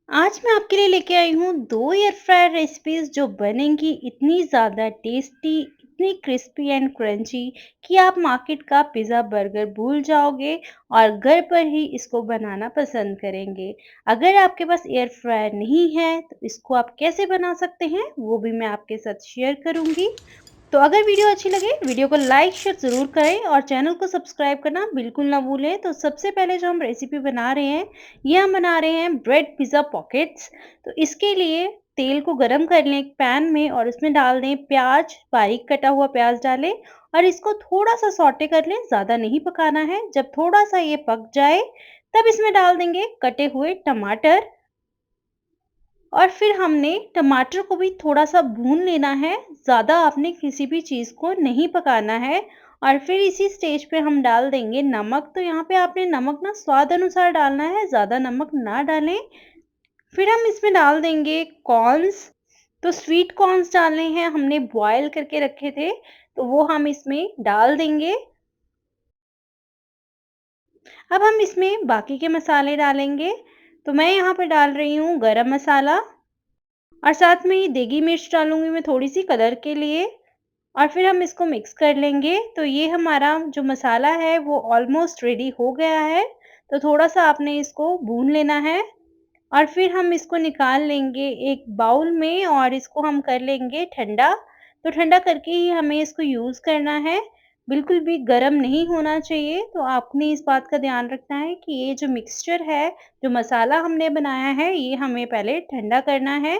आज मैं आपके लिए लेके आई हूँ 2 एयर फ्रायर रेसिपीज़ जो बनेंगी इतनी ज़्यादा टेस्टी, इतनी क्रिस्पी एंड क्रंची कि आप मार्केट का पिज़्ज़ा, बर्गर भूल जाओगे और घर पर ही इसको बनाना पसंद करेंगे। अगर आपके पास एयर फ्रायर नहीं है, तो इसको आप कैसे बना सकते हैं, वो भी मैं आपके साथ शेयर करूँगी। तो अगर वीडियो अच्छी लगे, वीडियो को लाइक शेयर ज़रूर करें और चैनल को सब्सक्राइब करना बिल्कुल ना भूलें। तो सबसे पहले जो हम रेसिपी बना रहे हैं, ये हम बना रहे हैं ब्रेड पिज़्ज़ा पॉकेट्स। तो इसके लिए तेल को गरम कर लें एक पैन में और उसमें डाल दें प्याज, बारीक कटा हुआ प्याज डालें और इसको थोड़ा-सा सौटे कर लें, ज़्यादा नहीं पकाना है। जब थोड़ा-सा ये पक जाए, तब इसमें डाल देंगे कटे हुए टमाटर और फिर हमने टमाटर को भी थोड़ा-सा भून लेना है, ज़्यादा आपने किसी भी चीज़ को नहीं पकाना है और फिर इसी स्टेज पे हम डाल देंगे नमक। तो यहाँ पे आपने नमक ना स्वाद अनुसार डालना है, ज़्यादा नमक ना डालें। फिर हम इसमें डाल देंगे कॉर्न्स, तो स्वीट कॉर्न्स डालने हैं, हमने बॉयल करके रखे थे, तो वो हम इसमें डाल देंगे। अब हम इसमें बाकी के मसाले डालेंगे, तो मैं यहाँ पे डाल रही हूँ गरम मसाला और साथ में ही देगी मिर्च डालूँगी मैं थोड़ी-सी कलर के लिए और फिर हम इसको मिक्स कर लेंगे। तो ये हमारा जो मसाला है वो ऑलमोस्ट रेडी हो गया है। तो थोड़ा-सा आपने इसको भून लेना है और फिर हम इसको निकाल लेंगे एक बाउल में और इसको हम कर लेंगे ठंडा। तो ठंडा करके ही हमें इसको यूज़ करना है, बिल्कुल भी गरम नहीं होना चाहिए। तो आपने इस बात का ध्यान रखना है कि ये जो मिक्सचर है, जो मसाला हमने बनाया है, ये हमें पहले ठंडा करना है।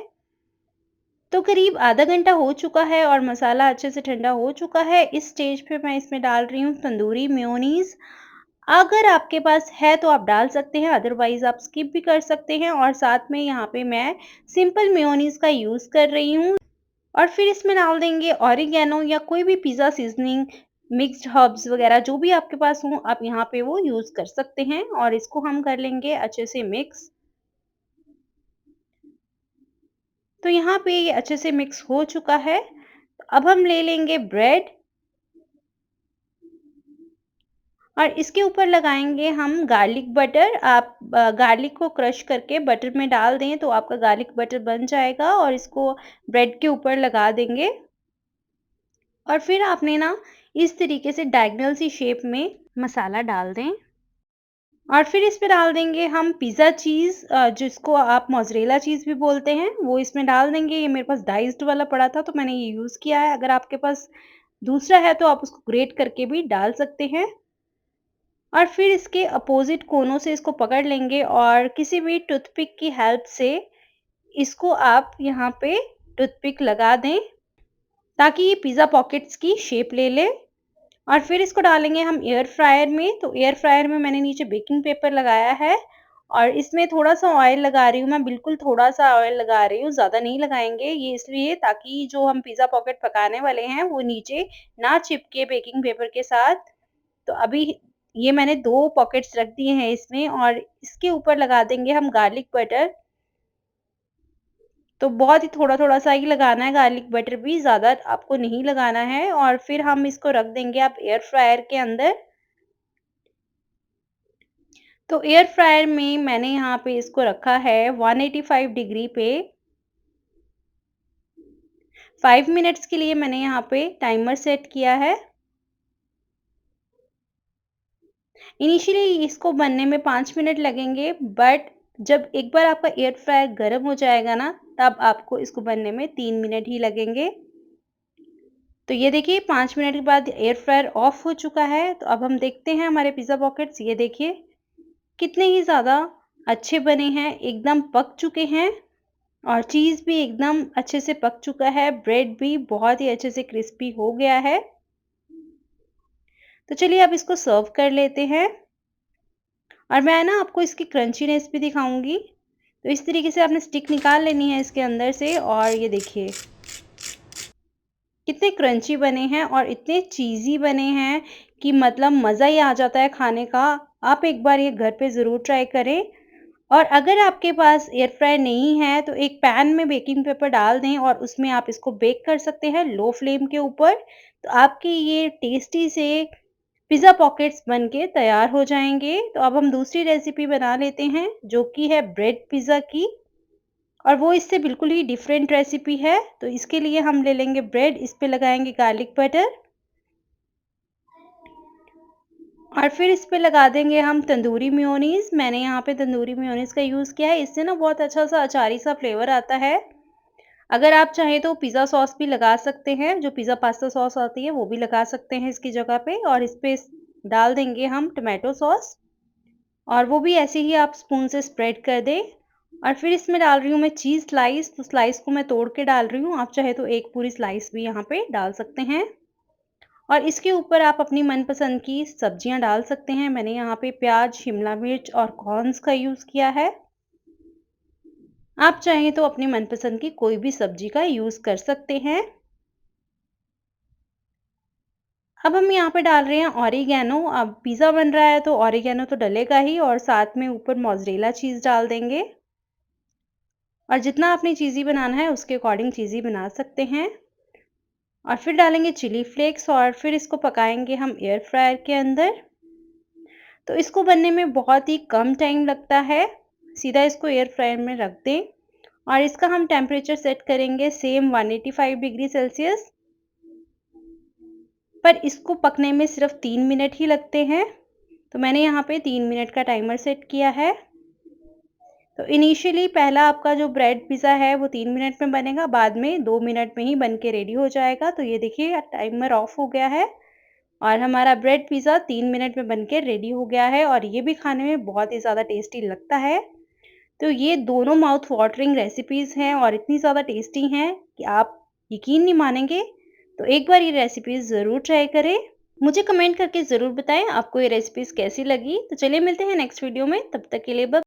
तो करीब आधा घंटा हो चुका है और मसाला अच्छे से ठंडा हो चुका है। इस स्टेज पे मैं इसमें डाल रही हूँ तंदूरी मेयोनीज़। अगर आपके पास है तो आप डाल सकते हैं, अदरवाइज़ आप स्किप भी कर सकते हैं और साथ में यहाँ पे मैं सिंपल मेयोनीज़ का यूज़ कर रही हूँ और फिर इसमें डाल देंगे ऑरिगैनो या कोई भी पिज़्ज़ा सीज़निंग, मिक्स्ड हर्ब्स वग़ैरह जो भी आपके पास हो, आप यहाँ पे वो यूज़ कर सकते हैं और इसको हम कर लेंगे अच्छे से मिक्स। तो यहाँ पे ये अच्छे से मिक्स हो चुका है। अब हम ले लेंगे ब्रेड और इसके ऊपर लगाएँगे हम गार्लिक बटर। आप गार्लिक को क्रश करके बटर में डाल दें तो आपका गार्लिक बटर बन जाएगा और इसको ब्रेड के ऊपर लगा देंगे और फिर आपने ना इस तरीके से डायगोनल सी शेप में मसाला डाल दें और फिर इस पे डाल देंगे हम पिज़्ज़ा चीज़, जिसको आप मोज़रेला चीज़ भी बोलते हैं, वो इसमें डाल देंगे। ये मेरे पास डाइस्ड वाला पड़ा था तो मैंने ये यूज़ किया है। अगर आपके पास दूसरा है तो आप उसको ग्रेट करके भी डाल सकते हैं और फिर इसके अपोज़िट कोनों से इसको पकड़ लेंगे और किसी भी टूथपिक की हेल्प से इसको आप यहाँ पे टूथपिक लगा दें ताकि ये पिज़्ज़ा पॉकेट्स की शेप ले ले और फिर इसको डालेंगे हम एयर फ्रायर में। तो एयर फ्रायर में मैंने नीचे बेकिंग पेपर लगाया है और इसमें थोड़ा-सा ऑयल लगा रही हूँ मैं, बिल्कुल थोड़ा-सा ऑयल लगा रही हूँ, ज़्यादा नहीं लगाएँगे। ये इसलिए ताकि जो हम पिज़्ज़ा पॉकेट पकाने वाले हैं, वो नीचे ना चिपके बेकिंग पेपर के साथ। तो अभी ये मैंने 2 पॉकेट्स रख दिए हैं इसमें और इसके ऊपर लगा देंगे हम गार्लिक बटर। तो बहुत ही थोड़ा-थोड़ा सा ही लगाना है गार्लिक बटर भी, ज़्यादा आपको नहीं लगाना है और फिर हम इसको रख देंगे आप एयर फ्रायर के अंदर। तो एयर फ्रायर में मैंने यहाँ पे इसको रखा है 185 डिग्री पे। 5 मिनट्स के लिए मैंने यहाँ पे टाइमर सेट किया है। इनिशियली इसको बनने में 5 मिनट लगेंगे बट जब एक बार आपका एयर फ्रायर गर्म हो जाएगा ना, तब आपको इसको बनने में 3 मिनट ही लगेंगे। तो ये देखिए 5 मिनट के बाद एयर फ्रायर ऑफ हो चुका है। तो अब हम देखते हैं हमारे पिज़्ज़ा पॉकेट्स, ये देखिए कितने ही ज़्यादा अच्छे बने हैं, एकदम पक चुके हैं और चीज़ भी एकदम अच्छे से पक चुका है, ब्रेड भी बहुत ही अच्छे से क्रिस्पी हो गया है। तो चलिए अब इसको सर्व कर लेते हैं और मैं ना आपको इसकी क्रंचीनेस भी दिखाऊँगी। तो इस तरीके से आपने स्टिक निकाल लेनी है इसके अंदर से और ये देखिए कितने क्रंची बने हैं और इतने चीज़ी बने हैं कि मतलब मज़ा ही आ जाता है खाने का। आप एक बार ये घर पे ज़रूर ट्राई करें और अगर आपके पास एयर फ्रायर नहीं है तो एक पैन में बेकिंग पेपर डाल दें और उसमें आप इसको बेक कर सकते हैं लो फ्लेम के ऊपर। तो आपके ये टेस्टी से पिज़्ज़ा पॉकेट्स बन के तैयार हो जाएँगे। तो अब हम दूसरी रेसिपी बना लेते हैं जो कि है ब्रेड पिज़्ज़ा की। और वो इससे बिल्कुल ही डिफरेंट रेसिपी है। तो इसके लिए हम ले लेंगे ब्रेड, इस पे लगाएँगे गार्लिक बटर और फिर इस पे लगा देंगे हम तंदूरी मेयोनीज़। मैंने यहाँ पे तंदूरी मेयोनीज़ का यूज़ किया है, इससे ना बहुत अच्छा-सा अचारी सा फ्लेवर आता है। अगर आप चाहें तो पिज़्ज़ा सॉस भी लगा सकते हैं, जो पिज़्ज़ा पास्ता सॉस आती है वो भी लगा सकते हैं इसकी जगह पे, और इस पे डाल देंगे हम टोमेटो सॉस और वो भी ऐसे ही आप स्पून से स्प्रेड कर दें। और फिर इसमें डाल रही हूँ मैं चीज़ स्लाइस, तो स्लाइस को मैं तोड़ के डाल रही हूँ। आप चाहे तो एक पूरी स्लाइस भी यहाँ पे डाल सकते हैं और इसके ऊपर आप अपनी मनपसंद की सब्जियाँ डाल सकते हैं। मैंने यहाँ पे प्याज, शिमला मिर्च और कॉर्न्स का यूज़ किया है। आप चाहें तो अपनी मनपसंद की कोई भी सब्जी का यूज़ कर सकते हैं। अब हम यहाँ पे डाल रहे हैं ऑरिगैनो। अब पिज़्ज़ा बन रहा है तो ऑरिगैनो तो डलेगा ही, और साथ में ऊपर मोज़रेला चीज़ डाल देंगे। और जितना आपने चीज़ी बनाना है उसके अकॉर्डिंग चीज़ी बना सकते हैं। और फिर डालेंगे चिली फ्लेक्स और फिर इसको पकाएंगे हम एयर फ्रायर के अंदर। तो इसको बनने में बहुत ही कम टाइम लगता है। सीधा इसको एयर फ्रायर में रख दें और इसका हम टेम्परेचर सेट करेंगे सेम 185 डिग्री सेल्सियस। पर इसको पकने में सिर्फ 3 मिनट ही लगते हैं। तो मैंने यहाँ पे 3 मिनट का टाइमर सेट किया है। तो इनिशियली पहला आपका जो ब्रेड पिज़्ज़ा है वो 3 मिनट में बनेगा, बाद में 2 मिनट में ही बन के रेडी हो जाएगा। तो ये देखिए टाइमर ऑफ हो गया है और हमारा ब्रेड पिज़्ज़ा 3 मिनट में बन के रेडी हो गया है, और ये भी खाने में बहुत ही ज़्यादा टेस्टी लगता है। तो ये दोनों माउथ वाटरिंग रेसिपीज़ हैं और इतनी ज़्यादा टेस्टी हैं कि आप यकीन नहीं मानेंगे। तो एक बार ये रेसिपीज़ ज़रूर ट्राई करें। मुझे कमेंट करके ज़रूर बताएं आपको ये रेसिपीज़ कैसी लगी। तो चलिए मिलते हैं नेक्स्ट वीडियो में, तब तक के लिए बाय।